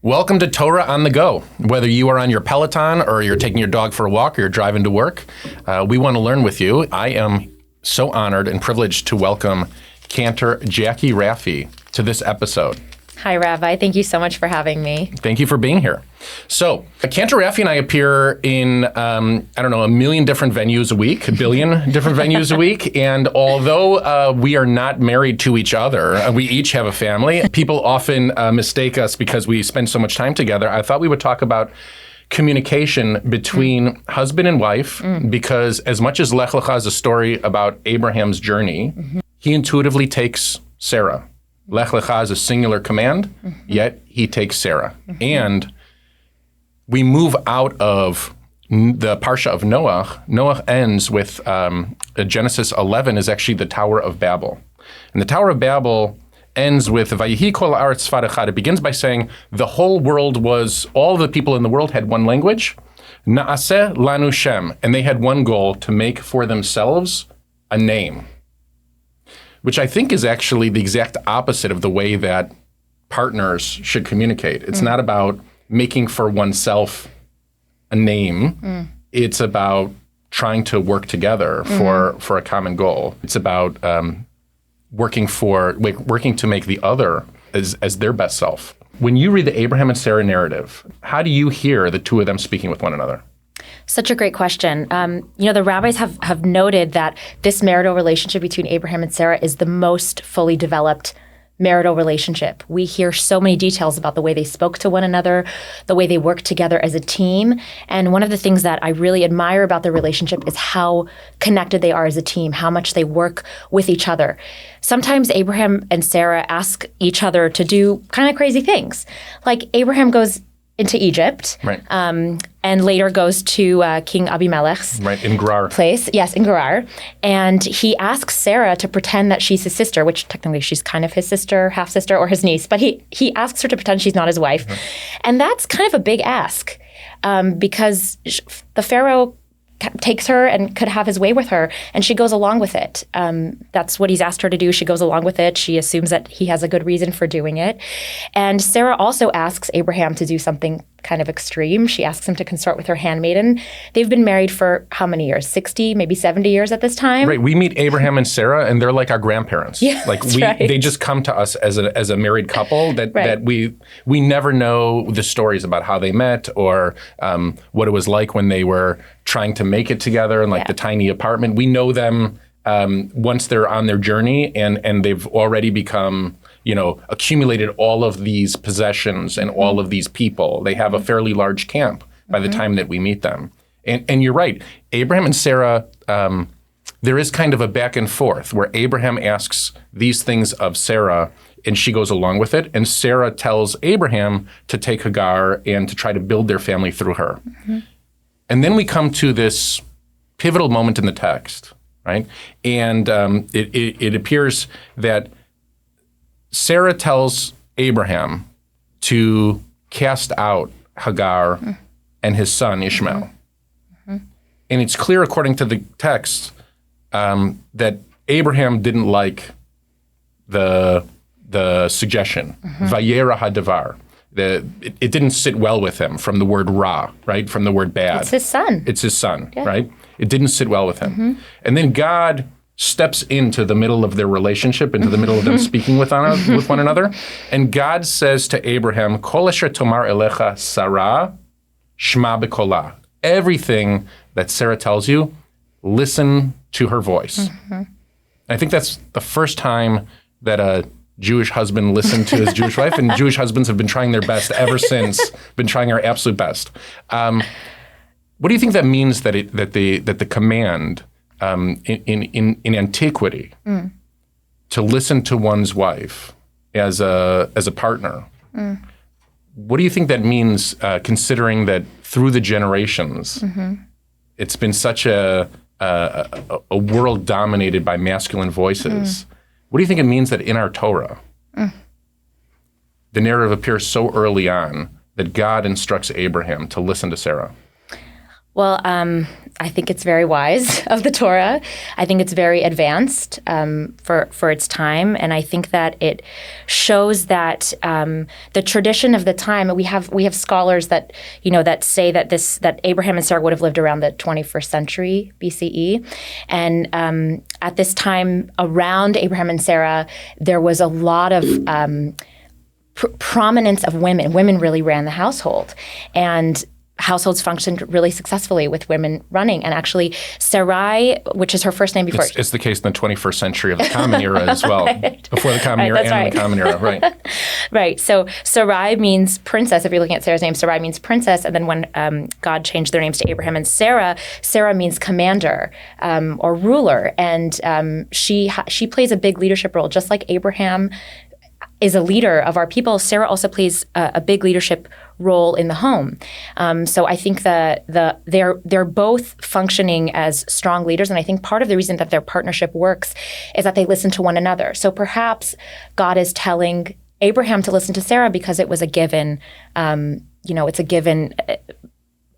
Welcome to Torah on the Go. Whether you are on your Peloton or you're taking your dog for a walk or you're driving to work, we want to learn with you. I am so honored and privileged to welcome Cantor Jackie Rafii to this episode. Hi, Rabbi. Thank you so much for having me. Thank you for being here. So, Cantor Rafii and I appear in, a million different venues a week, a billion different venues a week. And although we are not married to each other, we each have a family. People often mistake us because we spend so much time together. I thought we would talk about communication between husband and wife, because as much as Lech Lecha is a story about Abraham's journey, he intuitively takes Sarah. Lech Lecha is a singular command, yet he takes Sarah. And we move out of the Parsha of Noah. Noah ends with Genesis 11 is actually the Tower of Babel. And the Tower of Babel ends with Vayihi kol haaretz sfat echad. It begins by saying the whole world was, all the people in the world had one language, Na'aseh lanu shem, and they had one goal, to make for themselves a name, which I think is actually the exact opposite of the way that partners should communicate. It's not about making for oneself a name. It's about trying to work together for a common goal. It's about working to make the other as their best self. When you read the Abraham and Sarah narrative, how do you hear the two of them speaking with one another? Such a great question. The rabbis have noted that this marital relationship between Abraham and Sarah is the most fully developed marital relationship. We hear so many details about the way they spoke to one another, the way they worked together as a team. And one of the things that I really admire about their relationship is how connected they are as a team, how much they work with each other. Sometimes Abraham and Sarah ask each other to do kind of crazy things. Like Abraham goes into Egypt, right. And later goes to King Abimelech's in Gerar. place. Yes, in Gerar. And he asks Sarah to pretend that she's his sister, which technically she's kind of his sister, half-sister, or his niece. But he asks her to pretend she's not his wife. And that's kind of a big ask because the Pharaoh takes her and could have his way with her, and she goes along with it. That's what he's asked her to do. She goes along with it. She assumes that he has a good reason for doing it. And Sarah also asks Abraham to do something kind of extreme. She asks him to consort with her handmaiden. They've been married for how many years? 60, maybe 70 years at this time? Right. We meet Abraham and Sarah, and they're like our grandparents. Yeah, They just come to us as a married couple that we never know the stories about how they met or what it was like when they were trying to make it together in the tiny apartment. We know them once they're on their journey and they've already become, accumulated all of these possessions and all of these people. They have a fairly large camp by the time that we meet them. And you're right, Abraham and Sarah, there is kind of a back and forth where Abraham asks these things of Sarah and she goes along with it. And Sarah tells Abraham to take Hagar and to try to build their family through her. And then we come to this pivotal moment in the text, right? And it appears that Sarah tells Abraham to cast out Hagar and his son Ishmael. And it's clear, according to the text, that Abraham didn't like the suggestion, Vayera hadavar. It didn't sit well with him, from the word ra, right? From the word bad. It's his son. It's his son, right? It didn't sit well with him. And then God steps into the middle of their relationship, into the middle of them speaking with one another. And God says to Abraham, Kol asher tomar elecha Sarah, shma b'kola. Everything that Sarah tells you, listen to her voice. I think that's the first time that a Jewish husband listened to his Jewish wife, and Jewish husbands have been trying their best ever since, been trying our absolute best. What do you think that means that the command in antiquity to listen to one's wife as a partner? What do you think that means, considering that through the generations, it's been such a world dominated by masculine voices? What do you think it means that in our Torah, the narrative appears so early on that God instructs Abraham to listen to Sarah? Well, I think it's very wise of the Torah. I think it's very advanced for its time, and I think that it shows that the tradition of the time. We have scholars that that say that Abraham and Sarah would have lived around the 21st century BCE, and at this time around Abraham and Sarah, there was a lot of prominence of women. Women really ran the household, and households functioned really successfully with women running. And actually, Sarai, which is her first name before... It's the case in the 21st century of the Common Era as well. Right. Before the Common Era and right. The Common Era, right. Right. So Sarai means princess. If you're looking at Sarah's name, Sarai means princess. And then when God changed their names to Abraham and Sarah, Sarah means commander or ruler. And she plays a big leadership role. Just like Abraham is a leader of our people, Sarah also plays a big leadership role in the home. So I think that they're both functioning as strong leaders, and I think part of the reason that their partnership works is that they listen to one another. So perhaps God is telling Abraham to listen to Sarah because it was a given. It's a given.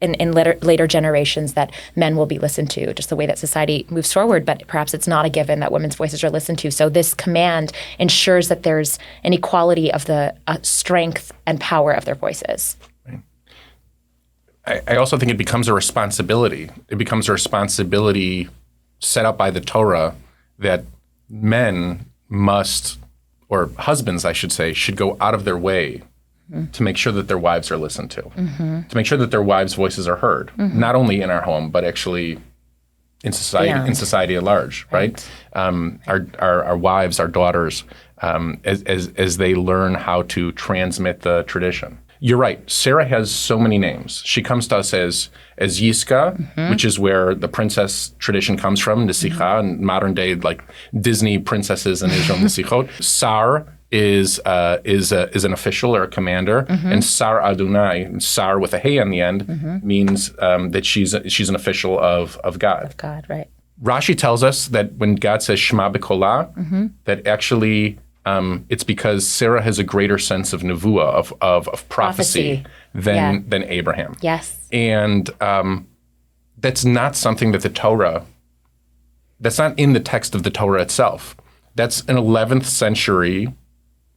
In later generations that men will be listened to, just the way that society moves forward. But perhaps it's not a given that women's voices are listened to. So this command ensures that there's an equality of the strength and power of their voices. Right. I also think it becomes a responsibility. It becomes a responsibility set up by the Torah that men must, or husbands, I should say, should go out of their way to make sure that their wives are listened to, to make sure that their wives' voices are heard, not only in our home, but actually in society at large, right? Our wives, our daughters, as they learn how to transmit the tradition. You're right. Sarah has so many names. She comes to us as Yiska, which is where the princess tradition comes from, Nesicha, and modern day like Disney princesses in Israel, Nesichot. Sar is an official or a commander, and Sar Adonai, Sar with a hey on the end, means that she's an official of God. Of God, right. Rashi tells us that when God says Shema b'kolah, that actually it's because Sarah has a greater sense of nevuah, of prophecy than Abraham. Yes. And that's not something that the Torah, that's not in the text of the Torah itself. That's an 11th century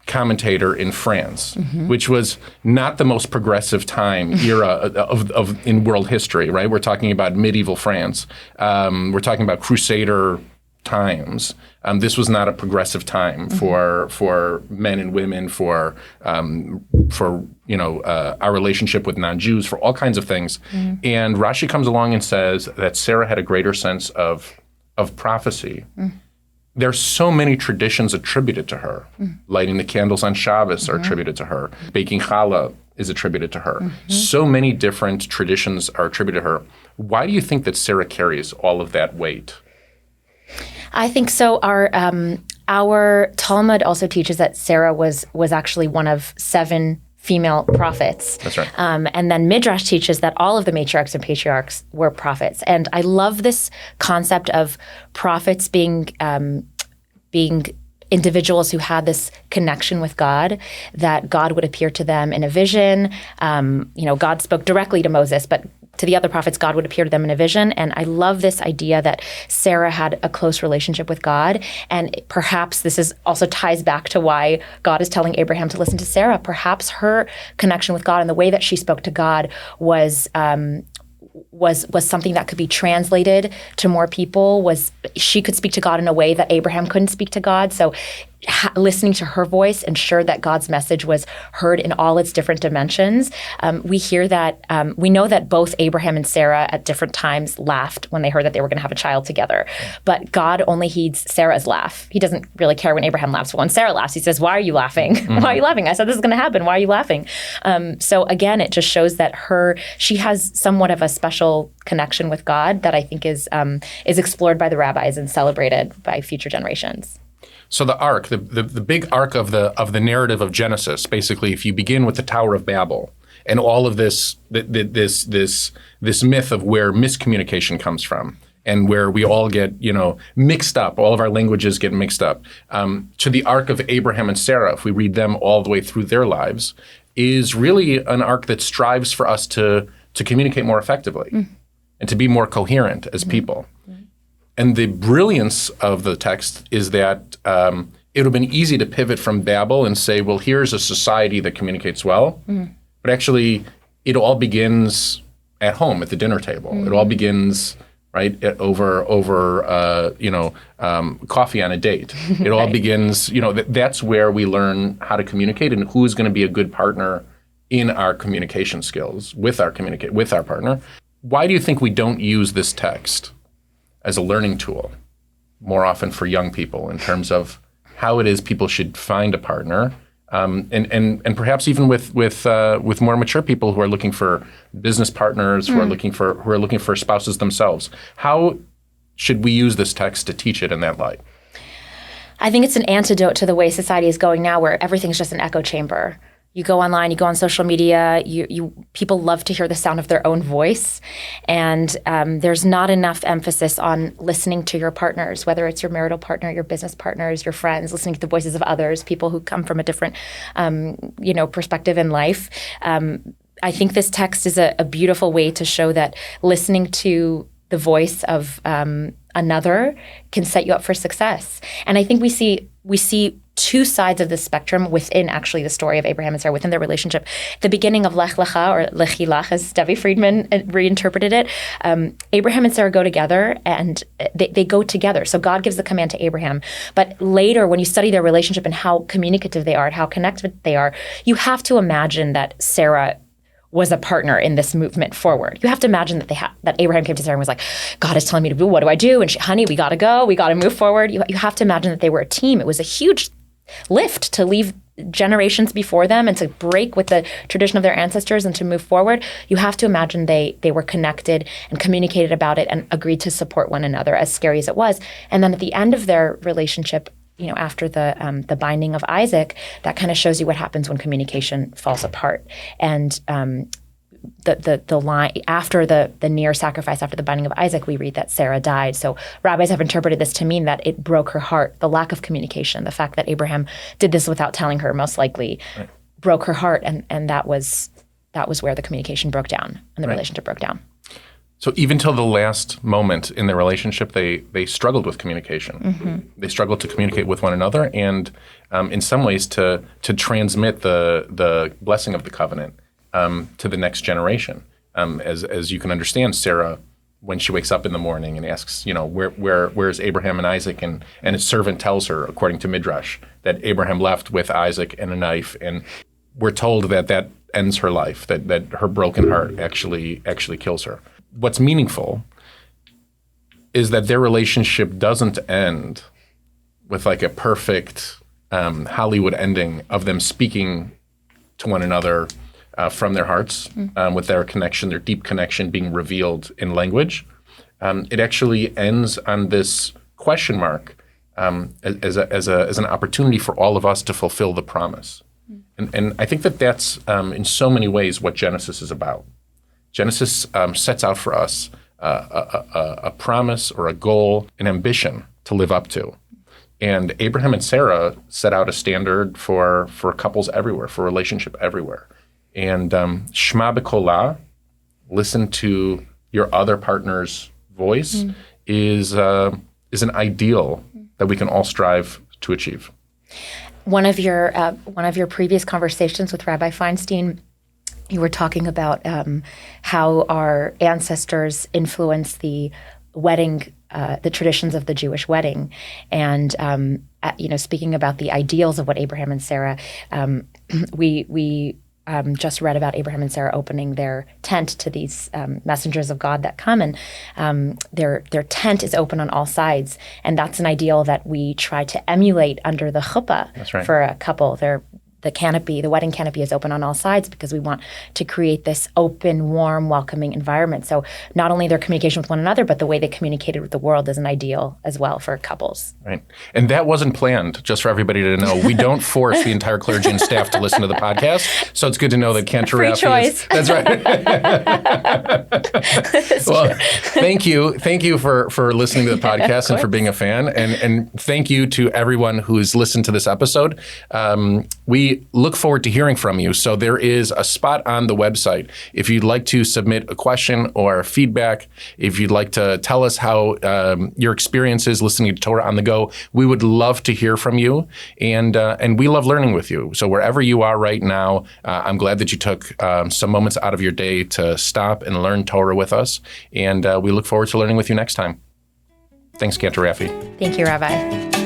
commentator in France, which was not the most progressive era of in world history, right? We're talking about medieval France. We're talking about Crusader times. This was not a progressive time for men and women, for our relationship with non-Jews, for all kinds of things. And Rashi comes along and says that Sarah had a greater sense of prophecy. There's so many traditions attributed to her. Lighting the candles on Shabbos are attributed to her. Baking challah is attributed to her. So many different traditions are attributed to her. Why do you think that Sarah carries all of that weight? I think so. Our Talmud also teaches that Sarah was actually one of 7 female prophets. That's right. And then Midrash teaches that all of the matriarchs and patriarchs were prophets. And I love this concept of prophets being individuals who had this connection with God, that God would appear to them in a vision. God spoke directly to Moses, but to the other prophets, God would appear to them in a vision. And I love this idea that Sarah had a close relationship with God. And perhaps this also ties back to why God is telling Abraham to listen to Sarah. Perhaps her connection with God and the way that she spoke to God was something that could be translated to more people. She could speak to God in a way that Abraham couldn't speak to God. So listening to her voice ensured that God's message was heard in all its different dimensions. We hear that, we know that both Abraham and Sarah at different times laughed when they heard that they were going to have a child together. But God only heeds Sarah's laugh. He doesn't really care when Abraham laughs. But when Sarah laughs, he says, "Why are you laughing? Why are you laughing? I said this is going to happen. Why are you laughing?" So again, it just shows that she has somewhat of a special connection with God that I think is explored by the rabbis and celebrated by future generations. So the arc, the big arc of the narrative of Genesis, basically, if you begin with the Tower of Babel and all of this myth of where miscommunication comes from and where we all get mixed up, all of our languages get mixed up, to the arc of Abraham and Sarah, if we read them all the way through their lives, is really an arc that strives for us to communicate more effectively. and to be more coherent as people. And the brilliance of the text is that it would have been easy to pivot from Babel and say, well, here's a society that communicates well. But actually, it all begins at home at the dinner table. It all begins over coffee on a date. It all begins, that's where we learn how to communicate and who's going to be a good partner in our communication skills with our partner. Why do you think we don't use this text as a learning tool more often for young people in terms of how it is people should find a partner, and perhaps even with more mature people who are looking for business partners, who are looking for spouses themselves? How should we use this text to teach it in that light? I think it's an antidote to the way society is going now, where everything's just an echo chamber. You go online, you go on social media, people love to hear the sound of their own voice. And there's not enough emphasis on listening to your partners, whether it's your marital partner, your business partners, your friends, listening to the voices of others, people who come from a different, perspective in life. I think this text is a beautiful way to show that listening to the voice of another can set you up for success. And I think we see two sides of the spectrum within actually the story of Abraham and Sarah, within their relationship. The beginning of Lech Lecha, or Lechi Lach, as Debbie Friedman reinterpreted it, Abraham and Sarah go together, and they go together. So God gives the command to Abraham. But later, when you study their relationship and how communicative they are and how connected they are, you have to imagine that Sarah was a partner in this movement forward. You have to imagine that Abraham came to Sarah and was like, God is telling me to do, what do I do? And she, honey, we got to go. We got to move forward. You have to imagine that they were a team. It was a huge lift to leave generations before them and to break with the tradition of their ancestors and to move forward. You have to imagine they were connected and communicated about it and agreed to support one another, as scary as it was. And then at the end of their relationship, after the binding of Isaac, that kind of shows you what happens when communication falls apart. And the line after the near sacrifice, after the binding of Isaac, we read that Sarah died. So rabbis have interpreted this to mean that it broke her heart. The lack of communication, the fact that Abraham did this without telling her, most likely, broke her heart, and that was where the communication broke down and the relationship broke down. So even till the last moment in their relationship, they struggled with communication. They struggled to communicate with one another, and in some ways to transmit the blessing of the covenant to the next generation. As you can understand, Sarah, when she wakes up in the morning and asks, where's Abraham and Isaac, and his servant tells her, according to Midrash, that Abraham left with Isaac and a knife, and we're told that ends her life, that her broken heart actually kills her. What's meaningful is that their relationship doesn't end with like a perfect Hollywood ending of them speaking to one another from their hearts, with their connection, their deep connection being revealed in language. It actually ends on this question mark as an opportunity for all of us to fulfill the promise. And I think that's in so many ways what Genesis is about. Genesis sets out for us a promise or a goal, an ambition to live up to. And Abraham and Sarah set out a standard for couples everywhere, for relationship everywhere. And Shema b'kolah, listen to your other partner's voice, is an ideal that we can all strive to achieve. One of your previous conversations with Rabbi Feinstein, you were talking about how our ancestors influenced the wedding, the traditions of the Jewish wedding, and speaking about the ideals of what Abraham and Sarah, we just read about Abraham and Sarah opening their tent to these messengers of God that come, and their tent is open on all sides, and that's an ideal that we try to emulate under the chuppah for a couple. The wedding canopy is open on all sides because we want to create this open, warm, welcoming environment. So not only their communication with one another, but the way they communicated with the world is an ideal as well for couples. Right. And that wasn't planned, just for everybody to know. We don't force the entire clergy and staff to listen to the podcast. So it's good to know that Cantor Rafii choice. That's right. Well, thank you for listening to the podcast and for being a fan. And thank you to everyone who's listened to this episode. We we look forward to hearing from you. So there is a spot on the website. If you'd like to submit a question or feedback, if you'd like to tell us how your experience is listening to Torah on the go, we would love to hear from you. And we love learning with you. So wherever you are right now, I'm glad that you took some moments out of your day to stop and learn Torah with us. And we look forward to learning with you next time. Thanks, Cantor Rafii. Thank you, Rabbi.